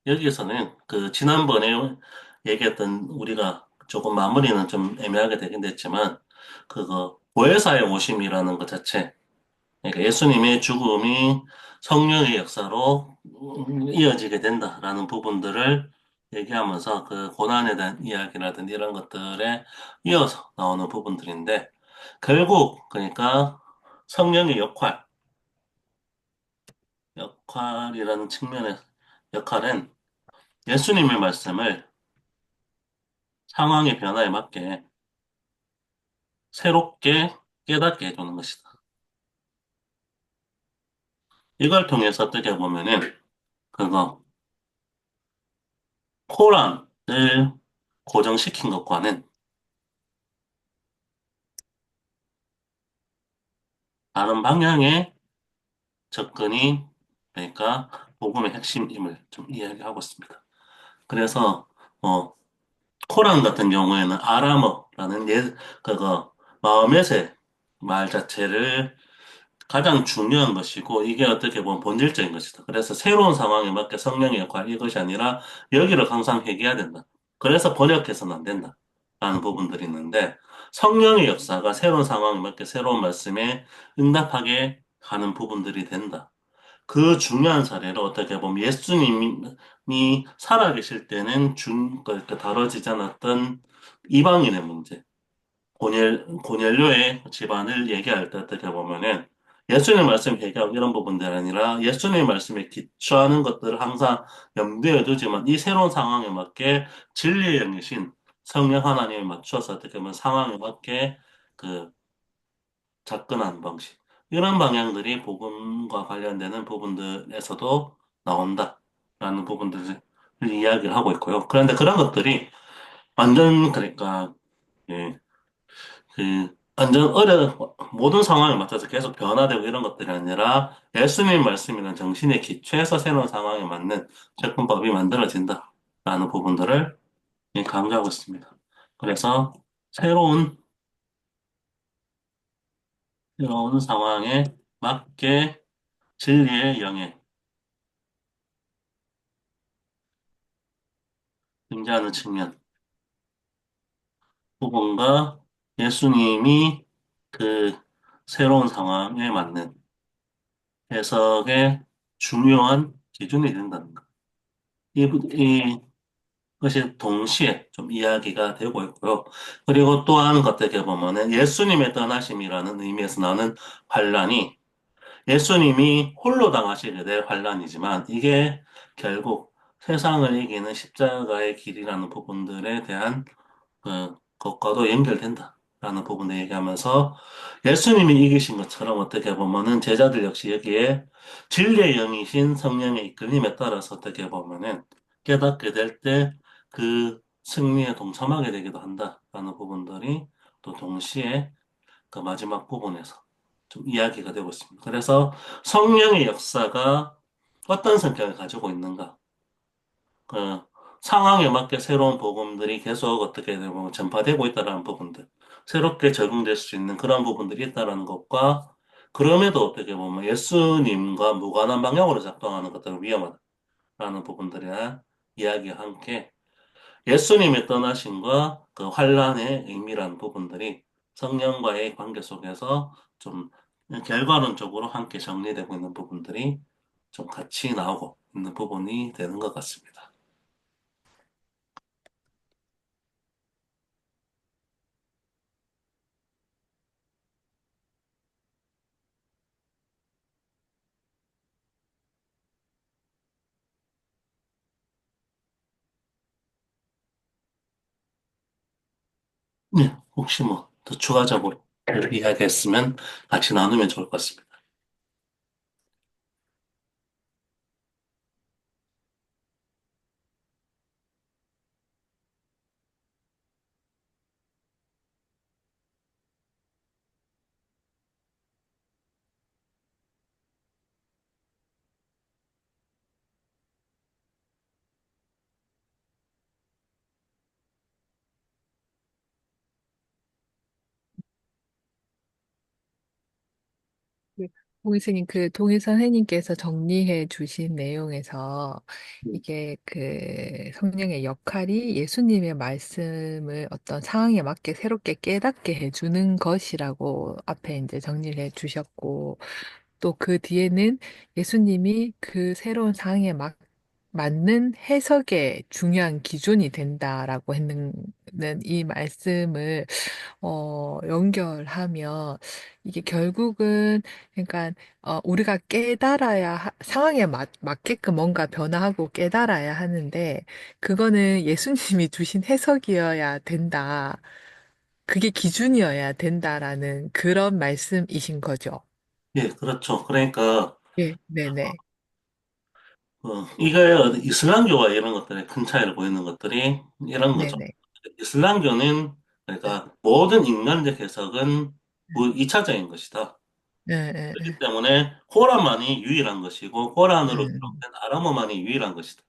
여기서는 그 지난번에 얘기했던 우리가 조금 마무리는 좀 애매하게 되긴 됐지만 그거 보혜사의 오심이라는 것 자체 그러니까 예수님의 죽음이 성령의 역사로 이어지게 된다라는 부분들을 얘기하면서 그 고난에 대한 이야기라든지 이런 것들에 이어서 나오는 부분들인데 결국 그러니까 성령의 역할이라는 측면의 역할은 예수님의 말씀을 상황의 변화에 맞게 새롭게 깨닫게 해주는 것이다. 이걸 통해서 어떻게 보면은 그거 코란을 고정시킨 것과는 다른 방향의 접근이 그러니까 복음의 핵심임을 좀 이야기하고 있습니다. 그래서 코란 같은 경우에는 아람어라는 그거 마음에세 말 자체를 가장 중요한 것이고 이게 어떻게 보면 본질적인 것이다. 그래서 새로운 상황에 맞게 성령의 역할 이것이 아니라 여기를 항상 회개해야 된다. 그래서 번역해서는 안 된다. 라는 부분들이 있는데 성령의 역사가 새로운 상황에 맞게 새로운 말씀에 응답하게 하는 부분들이 된다. 그 중요한 사례로 어떻게 보면 예수님이 살아계실 때는 다뤄지지 않았던 이방인의 문제. 고넬료의 집안을 얘기할 때 어떻게 보면은 예수님 말씀 회개하고 이런 부분들 아니라 예수님 말씀에 기초하는 것들을 항상 염두에 두지만 이 새로운 상황에 맞게 진리의 영이신 성령 하나님에 맞춰서 어떻게 보면 상황에 맞게 그 접근하는 방식 이런 방향들이 복음과 관련되는 부분들에서도 나온다라는 부분들을 이야기를 하고 있고요. 그런데 그런 것들이 완전 그러니까 예, 완전 모든 상황에 맞춰서 계속 변화되고 이런 것들이 아니라 예수님 말씀이나 정신에 기초해서 새로운 상황에 맞는 접근법이 만들어진다라는 부분들을 강조하고 있습니다. 그래서 새로운, 새로운 상황에 맞게 진리의 영에 등장하는 측면, 부분과 예수님이 그 새로운 상황에 맞는 해석의 중요한 기준이 된다는 것. 이것이 동시에 좀 이야기가 되고 있고요. 그리고 또한 어떻게 보면은 예수님의 떠나심이라는 의미에서 나는 환란이 예수님이 홀로 당하시게 될 환란이지만 이게 결국 세상을 이기는 십자가의 길이라는 부분들에 대한 것과도 연결된다라는 부분을 얘기하면서 예수님이 이기신 것처럼 어떻게 보면은 제자들 역시 여기에 진리의 영이신 성령의 이끌림에 따라서 어떻게 보면은 깨닫게 될 때 그 승리에 동참하게 되기도 한다라는 부분들이 또 동시에 그 마지막 부분에서 좀 이야기가 되고 있습니다. 그래서 성령의 역사가 어떤 성격을 가지고 있는가? 그 상황에 맞게 새로운 복음들이 계속 어떻게 되면 전파되고 있다는 부분들, 새롭게 적용될 수 있는 그런 부분들이 있다는 것과 그럼에도 어떻게 보면 예수님과 무관한 방향으로 작동하는 것들은 위험하다라는 부분들의 이야기와 함께 예수님의 떠나심과 그 환란의 의미라는 부분들이 성령과의 관계 속에서 좀 결과론적으로 함께 정리되고 있는 부분들이 좀 같이 나오고 있는 부분이 되는 것 같습니다. 네, 혹시 뭐 더 추가적으로 이야기했으면 같이 나누면 좋을 것 같습니다. 동희선님, 동희 선생님께서 정리해 주신 내용에서 음, 이게 성령의 역할이 예수님의 말씀을 어떤 상황에 맞게 새롭게 깨닫게 해주는 것이라고 앞에 이제 정리를 해 주셨고, 또 그 뒤에는 예수님이 그 새로운 상황에 맞는 해석의 중요한 기준이 된다라고 했는 이 말씀을 연결하면 이게 결국은 그러니까 우리가 상황에 맞게끔 뭔가 변화하고 깨달아야 하는데 그거는 예수님이 주신 해석이어야 된다. 그게 기준이어야 된다라는 그런 말씀이신 거죠. 예, 그렇죠. 그러니까 예, 네네. 이게 이슬람교와 이런 것들의 큰 차이를 보이는 것들이 이런 거죠. 네네. 이슬람교는 그러니까 모든 인간적 해석은 2차적인 것이다. 예, 예, 그렇기 예. 때문에 코란만이 유일한 것이고 코란으로 음, 기록된 아람어만이 유일한 것이다.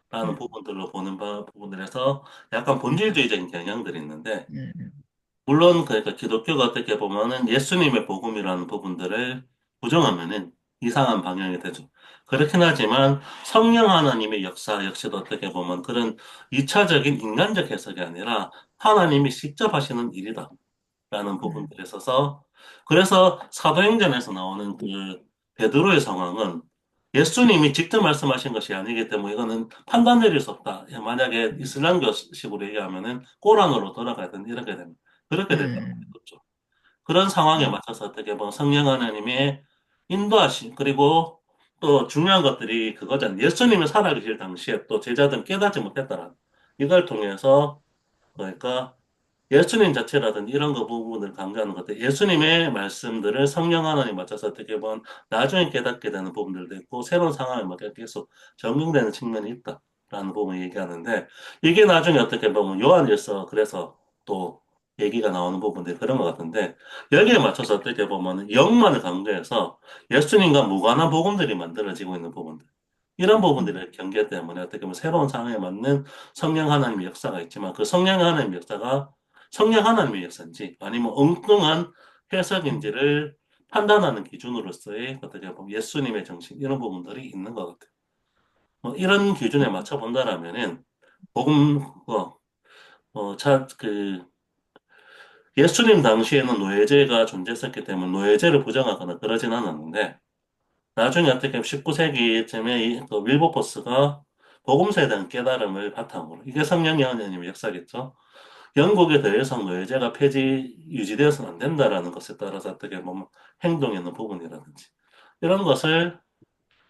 라는 음, 부분들로 보는 부분들에서 약간 음, 본질주의적인 경향들이 있는데 음, 물론 그러니까 기독교가 어떻게 보면은 예수님의 복음이라는 부분들을 부정하면은 이상한 방향이 되죠. 그렇긴 하지만 성령 하나님의 역사 역시도 어떻게 보면 그런 2차적인 인간적 해석이 아니라 하나님이 직접 하시는 일이다. 라는 음, 부분들이 있어서 그래서 사도행전에서 나오는 그 베드로의 상황은 예수님이 직접 말씀하신 것이 아니기 때문에 이거는 판단 내릴 수 없다. 만약에 음, 이슬람교식으로 얘기하면은 꼬란으로 돌아가야 된다. 이렇게 됩니다. 그렇게 된다고 음, 했죠. 그런 상황에 음, 맞춰서 어떻게 보면 성령 하나님의 인도하심 그리고 또 중요한 것들이 그거잖아요. 예수님이 살아계실 당시에 또 제자들은 깨닫지 못했다라. 이걸 통해서 그러니까 예수님 자체라든지 이런 거 부분을 강조하는 것들, 예수님의 말씀들을 성령 하나님 맞춰서 어떻게 보면 나중에 깨닫게 되는 부분들도 있고, 새로운 상황에 맞게 계속 적용되는 측면이 있다라는 부분을 얘기하는데, 이게 나중에 어떻게 보면 요한일서, 그래서 또 얘기가 나오는 부분들이 그런 것 같은데, 여기에 맞춰서 어떻게 보면 영만을 강조해서 예수님과 무관한 복음들이 만들어지고 있는 부분들. 이런 음, 부분들의 경계 때문에 어떻게 보면 새로운 상황에 맞는 성령 하나님의 역사가 있지만 그 성령 하나님의 역사가 성령 하나님의 역사인지 아니면 엉뚱한 음, 해석인지를 판단하는 기준으로서의 어떻게 보면 예수님의 정신 이런 부분들이 있는 것 같아요. 이런 기준에 맞춰 본다라면은 복음 그 예수님 당시에는 노예제가 존재했었기 때문에 노예제를 부정하거나 그러진 않았는데 나중에 어떻게 19세기쯤에 그 윌버포스가 복음서에 대한 깨달음을 바탕으로 이게 성령 여하님의 역사겠죠. 영국에 더 이상 노예제가 유지되어서는 안 된다라는 것에 따라서 어떻게 보면 행동에 있는 부분이라든지 이런 것을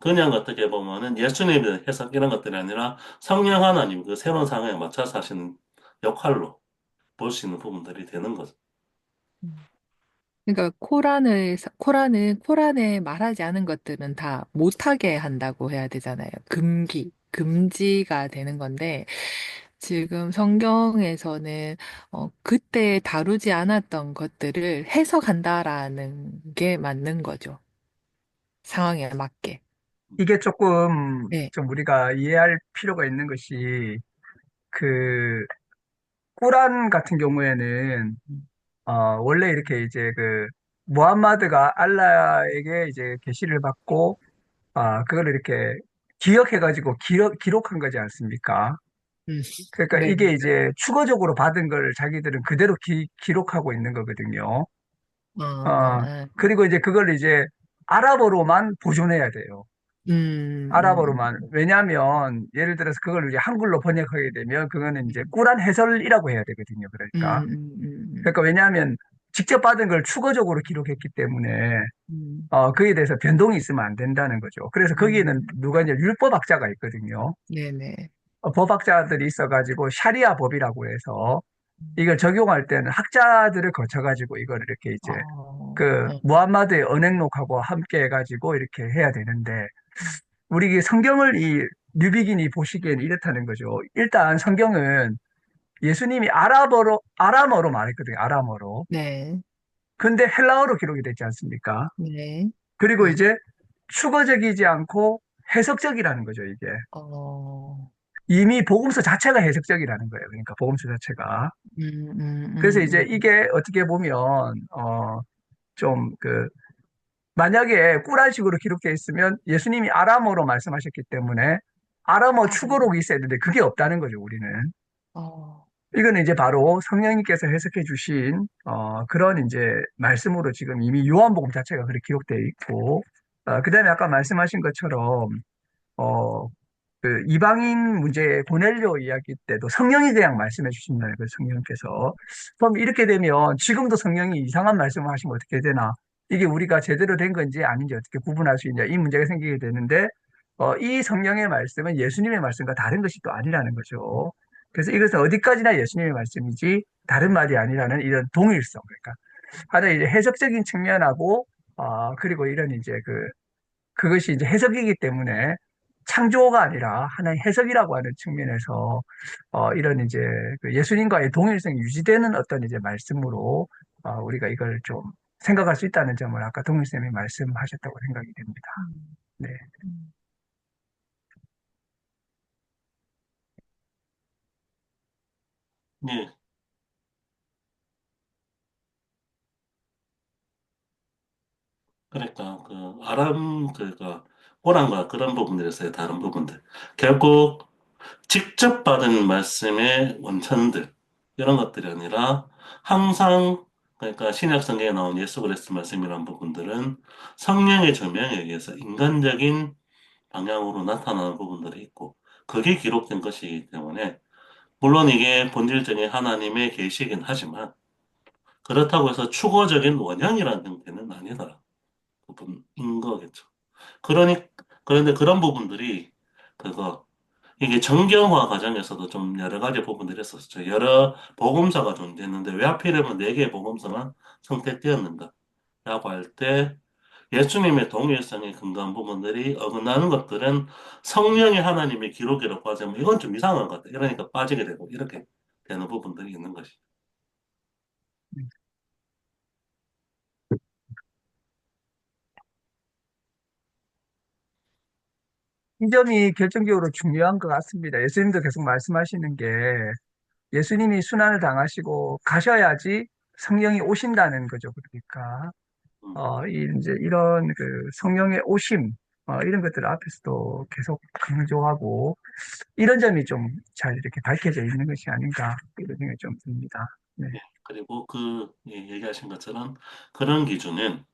그냥 어떻게 보면은 예수님에 대한 해석 이런 것들이 아니라 성령 하나님 그 새로운 상황에 맞춰서 하시는 역할로 볼 수 있는 부분들이 되는 거죠. 음. 그러니까 코란에 말하지 않은 것들은 다 못하게 한다고 해야 되잖아요. 금지가 되는 건데 지금 성경에서는 그때 다루지 않았던 것들을 해석한다라는 게 맞는 거죠. 상황에 맞게. 이게 조금 네. 좀 우리가 이해할 필요가 있는 것이 그 꾸란 같은 경우에는 음, 원래 이렇게 이제 그 무함마드가 알라에게 이제 계시를 받고 그걸 이렇게 기억해가지고 기록한 거지 않습니까? 음, 그러니까 네. 이게 이제 추거적으로 받은 걸 자기들은 그대로 기록하고 있는 거거든요. 어, 그리고 이제 그걸 이제 아랍어로만 보존해야 돼요. 음, 아랍어로만. 왜냐하면 예를 들어서 그걸 이제 한글로 번역하게 되면 그거는 이제 꿀한 해설이라고 해야 되거든요. 그러니까. 그러니까 왜냐하면 직접 받은 걸 추가적으로 기록했기 때문에 음, 그에 대해서 변동이 있으면 안 된다는 거죠. 그래서 거기에는 누가 이제 율법학자가 있거든요. 네네. 법학자들이 있어가지고 샤리아 법이라고 해서 이걸 적용할 때는 학자들을 거쳐가지고 이걸 이렇게 이제 그 무함마드의 언행록하고 함께 해가지고 이렇게 해야 되는데 우리 성경을 이 뉴비긴이 보시기에는 이렇다는 거죠. 일단 성경은 예수님이 아람어로 말했거든요. 아람어로. 네, 근데 헬라어로 기록이 됐지 않습니까? 네. 그리고 네. 이제 추거적이지 않고 해석적이라는 거죠, 이게. 어, 이미 복음서 자체가 해석적이라는 거예요. 그러니까 복음서 자체가. 음, 음, 그래서 이제 음, 이게 어떻게 보면 좀 만약에 꾸란식으로 기록되어 있으면 예수님이 아람어로 말씀하셨기 때문에 아람어 축어록이 있어야 되는데 그게 없다는 거죠, 우리는. 어, 이거는 이제 바로 성령님께서 해석해 주신 그런 이제 말씀으로 지금 이미 요한복음 자체가 그렇게 기록되어 있고, 그다음에 아까 말씀하신 것처럼 어, 그 이방인 문제 고넬료 이야기 때도 성령이 그냥 말씀해 주신다는 거예요, 성령께서. 그럼 이렇게 되면 지금도 성령이 이상한 말씀을 하시면 어떻게 되나? 이게 우리가 제대로 된 건지 아닌지 어떻게 구분할 수 있냐? 이 문제가 생기게 되는데, 이 성령의 말씀은 예수님의 말씀과 다른 것이 또 아니라는 거죠. 그래서 이것은 어디까지나 예수님의 말씀이지 다른 말이 아니라는 이런 동일성. 그러니까 하나 이제 해석적인 측면하고, 그리고 이런 이제 그것이 이제 해석이기 때문에 창조가 아니라 하나의 해석이라고 하는 측면에서 이런 이제 그 예수님과의 동일성이 유지되는 어떤 이제 말씀으로 우리가 이걸 좀 생각할 수 있다는 점을 아까 동일쌤이 말씀하셨다고 생각이 됩니다. 음, 네. 음. 예, 그러니까 그 아람 그가 오란과 그런 부분들이 있어요. 다른 부분들. 결국 직접 받은 말씀의 원천들 이런 것들이 아니라 항상 그러니까 신약 성경에 나온 예수 그리스도 말씀이라는 부분들은 성령의 조명에 의해서 인간적인 방향으로 나타나는 부분들이 있고 그게 기록된 것이기 때문에 물론 이게 본질적인 하나님의 계시이긴 하지만 그렇다고 해서 추구적인 원형이라는 형태는 아니다. 부분인 거겠죠. 그러니 그런데 그런 부분들이 그거 이게 정경화 과정에서도 좀 여러 가지 부분들이 있었죠. 여러 복음서가 존재했는데 왜 하필이면 네 개의 복음서만 선택되었는가? 라고 할 때 예수님의 동일성에 근거한 부분들이 어긋나는 것들은 성령의 하나님의 기록이라고 하자면 이건 좀 이상한 것 같아요. 그러니까 빠지게 되고 이렇게 되는 부분들이 있는 것이죠. 이 점이 결정적으로 중요한 것 같습니다. 예수님도 계속 말씀하시는 게 예수님이 순환을 당하시고 가셔야지 성령이 오신다는 거죠. 그러니까 음, 이제 이런 그 성령의 오심, 이런 것들 앞에서도 계속 강조하고, 이런 점이 좀 잘 이렇게 밝혀져 있는 것이 아닌가, 이런 생각이 좀 듭니다. 네. 예. 그리고 그 얘기하신 것처럼 그런 기준은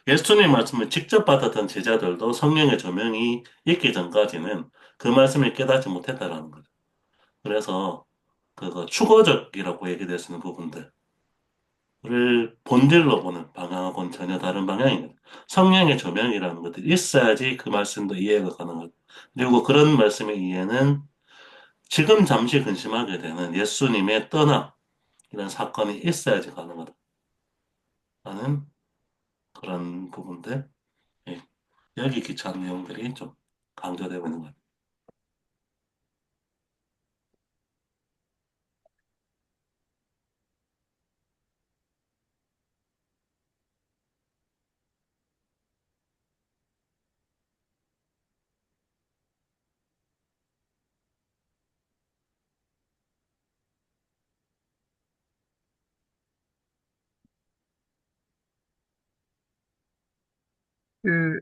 예수님 말씀을 직접 받았던 제자들도 성령의 조명이 있기 전까지는 그 말씀을 깨닫지 못했다라는 거죠. 그래서 그거 추거적이라고 얘기되시는 부분들을 본질로 보는 방향하고는 전혀 다른 방향입니다. 성령의 조명이라는 것들이 있어야지 그 말씀도 이해가 가능하고 그리고 그런 말씀의 이해는 지금 잠시 근심하게 되는 예수님의 떠남 이런 사건이 있어야지 가능하다는 그런 부분들 예. 여기 기차한 내용들이 좀 강조되고 있는 것 같아요. 그,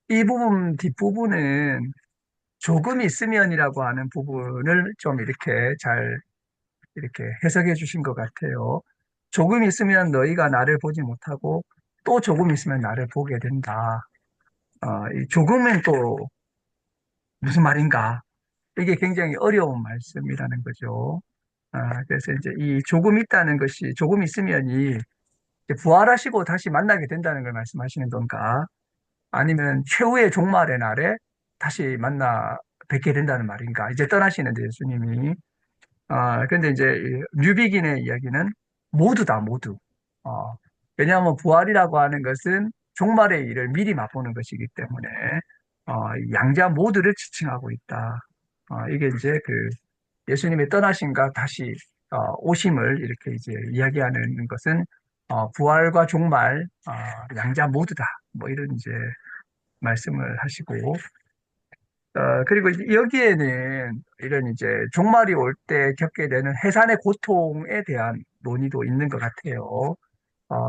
이 부분, 뒷부분은 조금 있으면이라고 하는 부분을 좀 이렇게 잘 이렇게 해석해 주신 것 같아요. 조금 있으면 너희가 나를 보지 못하고 또 조금 있으면 나를 보게 된다. 이 조금은 또 무슨 말인가? 이게 굉장히 어려운 말씀이라는 거죠. 그래서 이제 이 조금 있다는 것이 조금 있으면이 이제 부활하시고 다시 만나게 된다는 걸 말씀하시는 건가? 아니면 최후의 종말의 날에 다시 만나 뵙게 된다는 말인가? 이제 떠나시는데 예수님이. 근데 이제 이 뉴비긴의 이야기는 모두다, 모두. 어, 왜냐하면 부활이라고 하는 것은 종말의 일을 미리 맛보는 것이기 때문에 이 양자 모두를 지칭하고 있다. 이게 이제 그 예수님의 떠나심과 다시 오심을 이렇게 이제 이야기하는 것은 부활과 종말 양자 모두다. 뭐 이런 이제 말씀을 하시고 그리고 이제 여기에는 이런 이제 종말이 올 때 겪게 되는 해산의 고통에 대한 논의도 있는 것 같아요.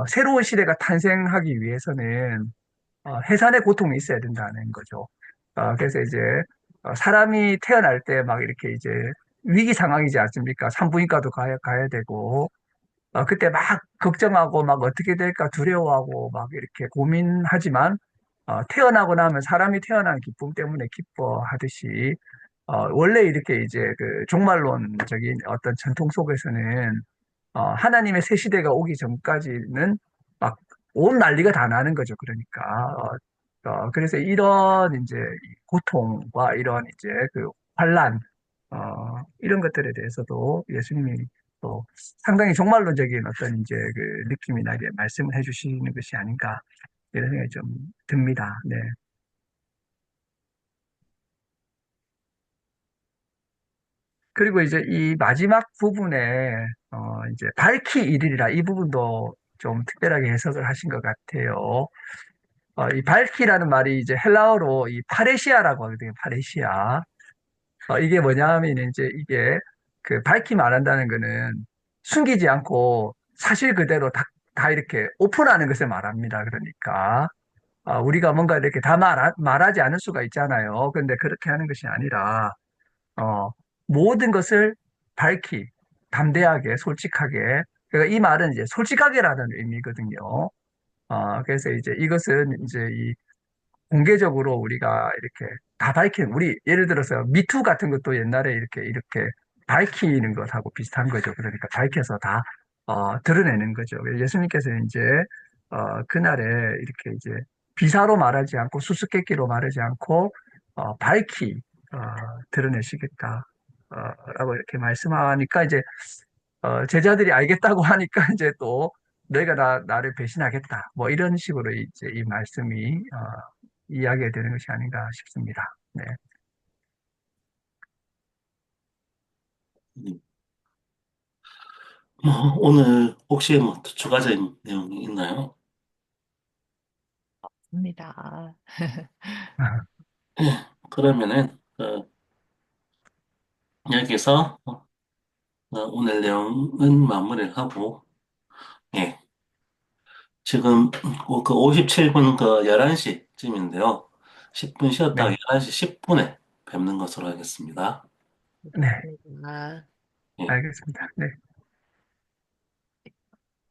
새로운 시대가 탄생하기 위해서는 해산의 고통이 있어야 된다는 거죠. 그래서 이제 사람이 태어날 때 막 이렇게 이제 위기 상황이지 않습니까? 산부인과도 가야 되고, 그때 막 걱정하고 막 어떻게 될까 두려워하고 막 이렇게 고민하지만, 태어나고 나면 사람이 태어난 기쁨 때문에 기뻐하듯이, 원래 이렇게 이제 그 종말론적인 어떤 전통 속에서는 하나님의 새 시대가 오기 전까지는 막 온 난리가 다 나는 거죠. 그러니까 그래서 이런 이제 고통과 이런 이제 그 환란 이런 것들에 대해서도 예수님이 또 상당히 종말론적인 어떤 이제 그 느낌이나 이제 말씀을 해주시는 것이 아닌가 이런 생각이 좀 듭니다. 네. 그리고 이제 이 마지막 부분에 이제 밝히 이르리라 이 부분도 좀 특별하게 해석을 하신 것 같아요. 이 밝히라는 말이 이제 헬라어로 이 파레시아라고 하거든요. 파레시아. 이게 뭐냐면 이제 이게 그 밝히 말한다는 거는 숨기지 않고 사실 그대로 다 이렇게 오픈하는 것을 말합니다. 그러니까 우리가 뭔가 이렇게 다 말하지 않을 수가 있잖아요. 근데 그렇게 하는 것이 아니라 어, 모든 것을 밝히, 담대하게, 솔직하게. 그러니까 이 말은 이제 솔직하게라는 의미거든요. 그래서 이제 이것은 이제 이 공개적으로 우리가 이렇게 다 우리 예를 들어서 미투 같은 것도 옛날에 이렇게 밝히는 것하고 비슷한 거죠. 그러니까 밝혀서 다 드러내는 거죠. 예수님께서 이제 그날에 이렇게 이제 비사로 말하지 않고 수수께끼로 말하지 않고 밝히 어, 드러내시겠다. 라고 이렇게 말씀하니까 이제 제자들이 알겠다고 하니까 이제 또 너희가 나를 배신하겠다. 뭐 이런 식으로 이제 이 말씀이 이야기가 되는 것이 아닌가 싶습니다. 네. 뭐, 오늘 혹시 뭐 추가적인 내용이 있나요? 입니다. 예, 그러면은, 여기서 오늘 내용은 마무리를 하고, 예, 지금 그 57분 그 11시쯤인데요. 10분 쉬었다가 네. 11시 10분에 뵙는 것으로 하겠습니다. 네. 알겠습니다. 예. 알겠습니다. 네.